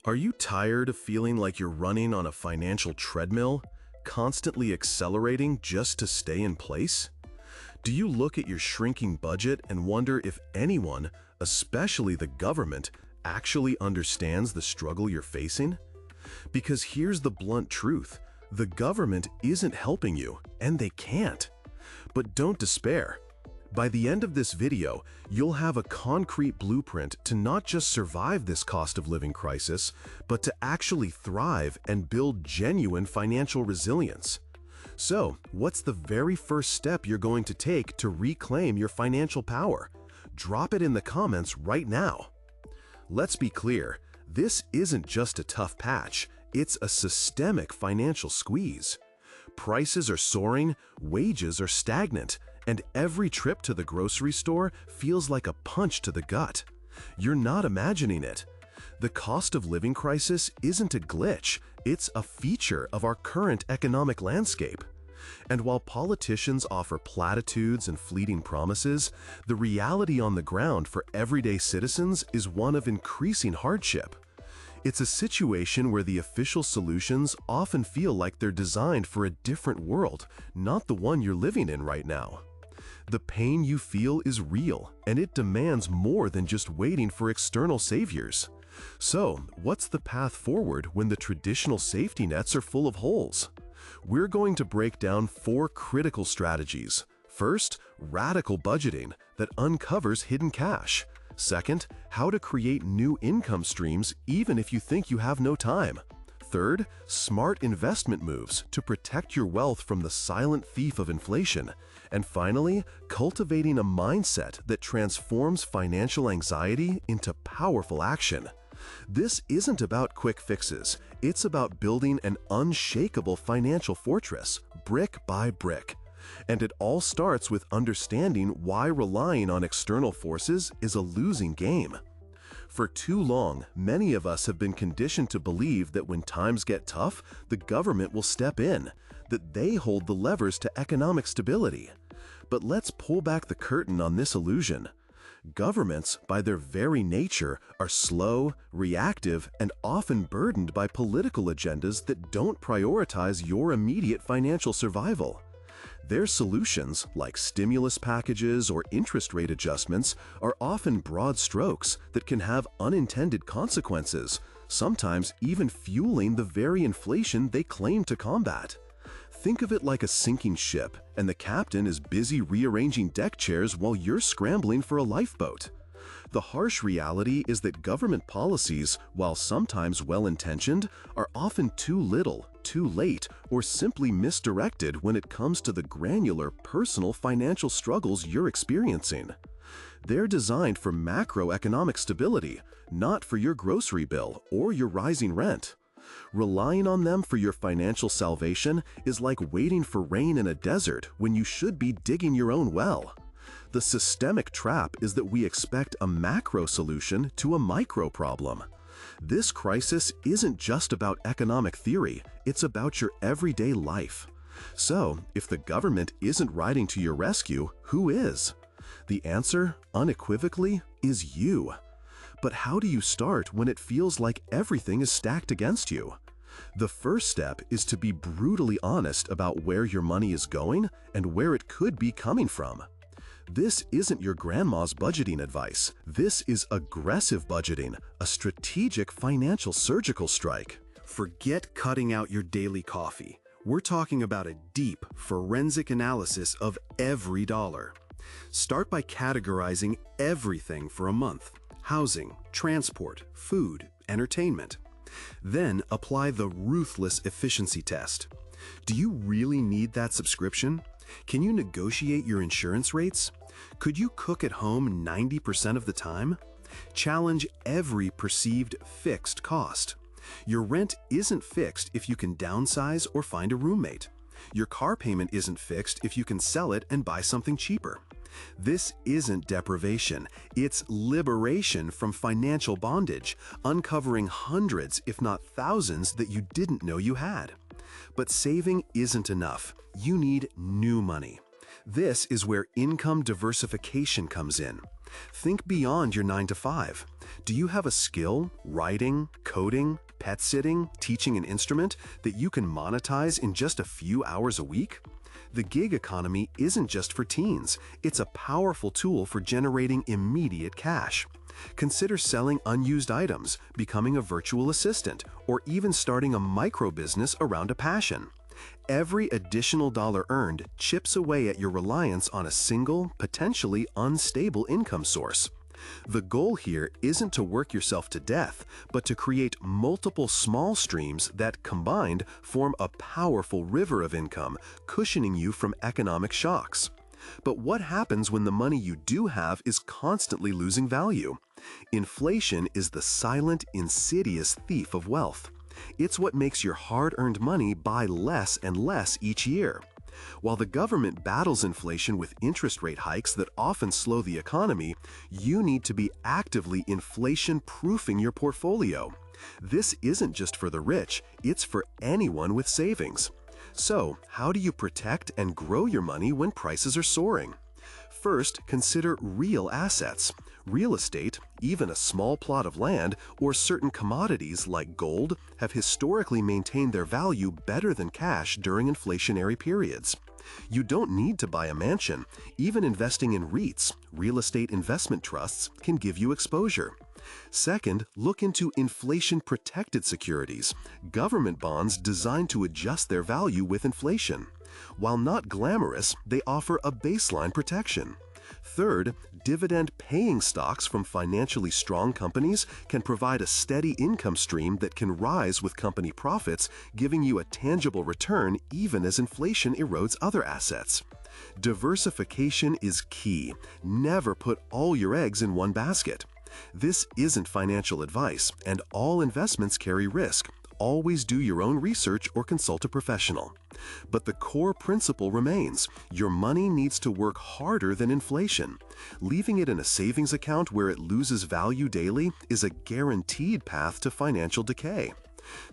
Are you tired of feeling like you're running on a financial treadmill, constantly accelerating just to stay in place? Do you look at your shrinking budget and wonder if anyone, especially the government, actually understands the struggle you're facing? Because here's the blunt truth: the government isn't helping you, and they can't. But don't despair. By the end of this video, you'll have a concrete blueprint to not just survive this cost of living crisis, but to actually thrive and build genuine financial resilience. So, what's the very first step you're going to take to reclaim your financial power? Drop it in the comments right now. Let's be clear, this isn't just a tough patch, it's a systemic financial squeeze. Prices are soaring, wages are stagnant, and every trip to the grocery store feels like a punch to the gut. You're not imagining it. The cost of living crisis isn't a glitch, it's a feature of our current economic landscape. And while politicians offer platitudes and fleeting promises, the reality on the ground for everyday citizens is one of increasing hardship. It's a situation where the official solutions often feel like they're designed for a different world, not the one you're living in right now. The pain you feel is real, and it demands more than just waiting for external saviors. So, what's the path forward when the traditional safety nets are full of holes? We're going to break down 4 critical strategies. First, radical budgeting that uncovers hidden cash. Second, how to create new income streams even if you think you have no time. Third, smart investment moves to protect your wealth from the silent thief of inflation. And finally, cultivating a mindset that transforms financial anxiety into powerful action. This isn't about quick fixes, it's about building an unshakable financial fortress, brick by brick. And it all starts with understanding why relying on external forces is a losing game. For too long, many of us have been conditioned to believe that when times get tough, the government will step in, that they hold the levers to economic stability. But let's pull back the curtain on this illusion. Governments, by their very nature, are slow, reactive, and often burdened by political agendas that don't prioritize your immediate financial survival. Their solutions, like stimulus packages or interest rate adjustments, are often broad strokes that can have unintended consequences, sometimes even fueling the very inflation they claim to combat. Think of it like a sinking ship, and the captain is busy rearranging deck chairs while you're scrambling for a lifeboat. The harsh reality is that government policies, while sometimes well-intentioned, are often too little, too late, or simply misdirected when it comes to the granular, personal financial struggles you're experiencing. They're designed for macroeconomic stability, not for your grocery bill or your rising rent. Relying on them for your financial salvation is like waiting for rain in a desert when you should be digging your own well. The systemic trap is that we expect a macro solution to a micro problem. This crisis isn't just about economic theory, it's about your everyday life. So, if the government isn't riding to your rescue, who is? The answer, unequivocally, is you. But how do you start when it feels like everything is stacked against you? The first step is to be brutally honest about where your money is going and where it could be coming from. This isn't your grandma's budgeting advice. This is aggressive budgeting, a strategic financial surgical strike. Forget cutting out your daily coffee. We're talking about a deep, forensic analysis of every dollar. Start by categorizing everything for a month: housing, transport, food, entertainment. Then apply the ruthless efficiency test. Do you really need that subscription? Can you negotiate your insurance rates? Could you cook at home 90% of the time? Challenge every perceived fixed cost. Your rent isn't fixed if you can downsize or find a roommate. Your car payment isn't fixed if you can sell it and buy something cheaper. This isn't deprivation, it's liberation from financial bondage, uncovering hundreds, if not thousands, that you didn't know you had. But saving isn't enough. You need new money. This is where income diversification comes in. Think beyond your 9 to 5. Do you have a skill, writing, coding, pet sitting, teaching an instrument, that you can monetize in just a few hours a week? The gig economy isn't just for teens. It's a powerful tool for generating immediate cash. Consider selling unused items, becoming a virtual assistant, or even starting a micro business around a passion. Every additional dollar earned chips away at your reliance on a single, potentially unstable income source. The goal here isn't to work yourself to death, but to create multiple small streams that, combined, form a powerful river of income, cushioning you from economic shocks. But what happens when the money you do have is constantly losing value? Inflation is the silent, insidious thief of wealth. It's what makes your hard-earned money buy less and less each year. While the government battles inflation with interest rate hikes that often slow the economy, you need to be actively inflation-proofing your portfolio. This isn't just for the rich, it's for anyone with savings. So, how do you protect and grow your money when prices are soaring? First, consider real assets. Real estate, even a small plot of land, or certain commodities like gold have historically maintained their value better than cash during inflationary periods. You don't need to buy a mansion. Even investing in REITs, real estate investment trusts, can give you exposure. Second, look into inflation-protected securities, government bonds designed to adjust their value with inflation. While not glamorous, they offer a baseline protection. Third, dividend-paying stocks from financially strong companies can provide a steady income stream that can rise with company profits, giving you a tangible return even as inflation erodes other assets. Diversification is key. Never put all your eggs in one basket. This isn't financial advice, and all investments carry risk. Always do your own research or consult a professional. But the core principle remains: your money needs to work harder than inflation. Leaving it in a savings account where it loses value daily is a guaranteed path to financial decay.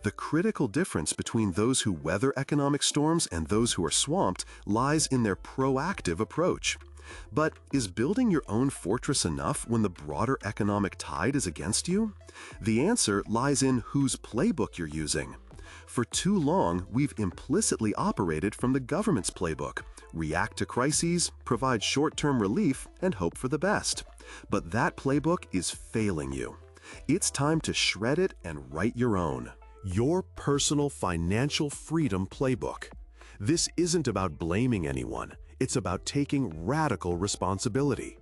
The critical difference between those who weather economic storms and those who are swamped lies in their proactive approach. But is building your own fortress enough when the broader economic tide is against you? The answer lies in whose playbook you're using. For too long, we've implicitly operated from the government's playbook: react to crises, provide short-term relief, and hope for the best. But that playbook is failing you. It's time to shred it and write your own. Your personal financial freedom playbook. This isn't about blaming anyone. It's about taking radical responsibility.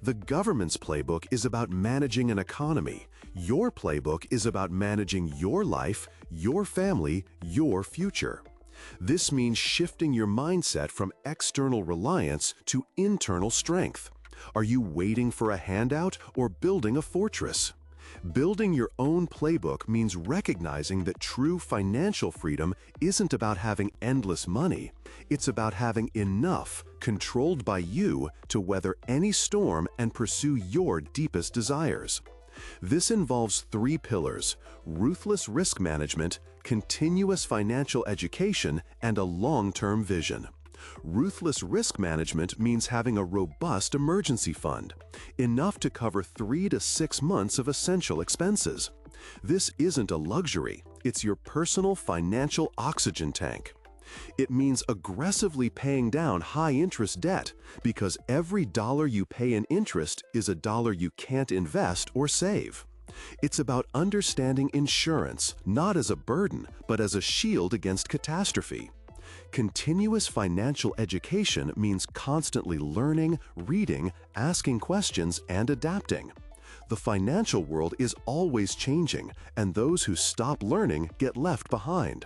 The government's playbook is about managing an economy. Your playbook is about managing your life, your family, your future. This means shifting your mindset from external reliance to internal strength. Are you waiting for a handout or building a fortress? Building your own playbook means recognizing that true financial freedom isn't about having endless money. It's about having enough, controlled by you, to weather any storm and pursue your deepest desires. This involves 3 pillars: ruthless risk management, continuous financial education, and a long-term vision. Ruthless risk management means having a robust emergency fund, enough to cover 3 to 6 months of essential expenses. This isn't a luxury, it's your personal financial oxygen tank. It means aggressively paying down high-interest debt, because every dollar you pay in interest is a dollar you can't invest or save. It's about understanding insurance, not as a burden, but as a shield against catastrophe. Continuous financial education means constantly learning, reading, asking questions, and adapting. The financial world is always changing, and those who stop learning get left behind.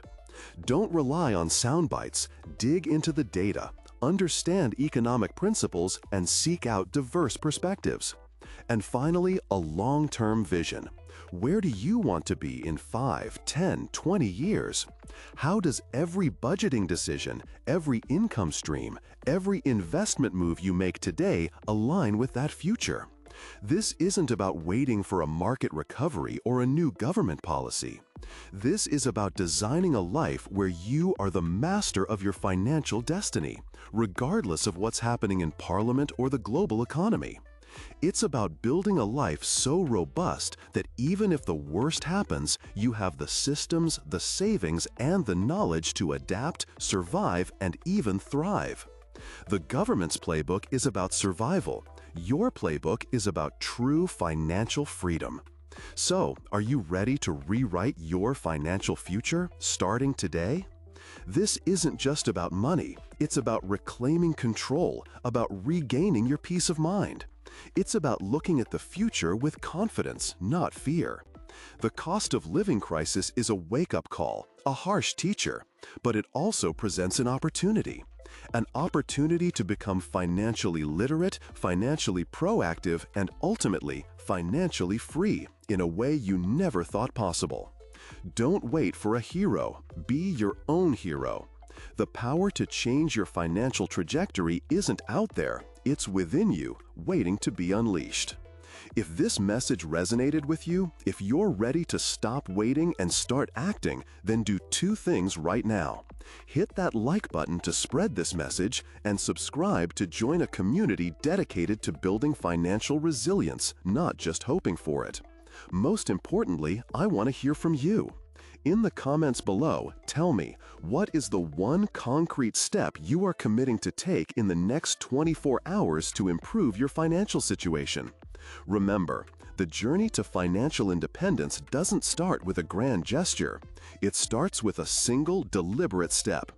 Don't rely on sound bites. Dig into the data, understand economic principles, and seek out diverse perspectives. And finally, a long-term vision. Where do you want to be in 5, 10, 20 years? How does every budgeting decision, every income stream, every investment move you make today align with that future? This isn't about waiting for a market recovery or a new government policy. This is about designing a life where you are the master of your financial destiny, regardless of what's happening in Parliament or the global economy. It's about building a life so robust that even if the worst happens, you have the systems, the savings, and the knowledge to adapt, survive, and even thrive. The government's playbook is about survival. Your playbook is about true financial freedom. So, are you ready to rewrite your financial future starting today? This isn't just about money. It's about reclaiming control, about regaining your peace of mind. It's about looking at the future with confidence, not fear. The cost of living crisis is a wake-up call, a harsh teacher, but it also presents an opportunity. An opportunity to become financially literate, financially proactive, and ultimately financially free in a way you never thought possible. Don't wait for a hero. Be your own hero. The power to change your financial trajectory isn't out there. It's within you, waiting to be unleashed. If this message resonated with you, if you're ready to stop waiting and start acting, then do two things right now. Hit that like button to spread this message and subscribe to join a community dedicated to building financial resilience, not just hoping for it. Most importantly, I want to hear from you. In the comments below, tell me, what is the one concrete step you are committing to take in the next 24 hours to improve your financial situation? Remember, the journey to financial independence doesn't start with a grand gesture. It starts with a single, deliberate step.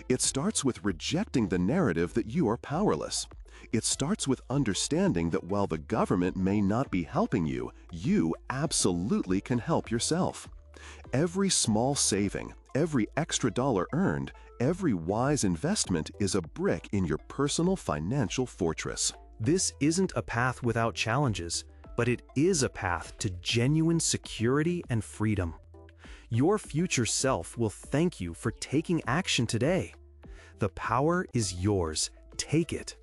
It starts with rejecting the narrative that you are powerless. It starts with understanding that while the government may not be helping you, you absolutely can help yourself. Every small saving, every extra dollar earned, every wise investment is a brick in your personal financial fortress. This isn't a path without challenges, but it is a path to genuine security and freedom. Your future self will thank you for taking action today. The power is yours. Take it.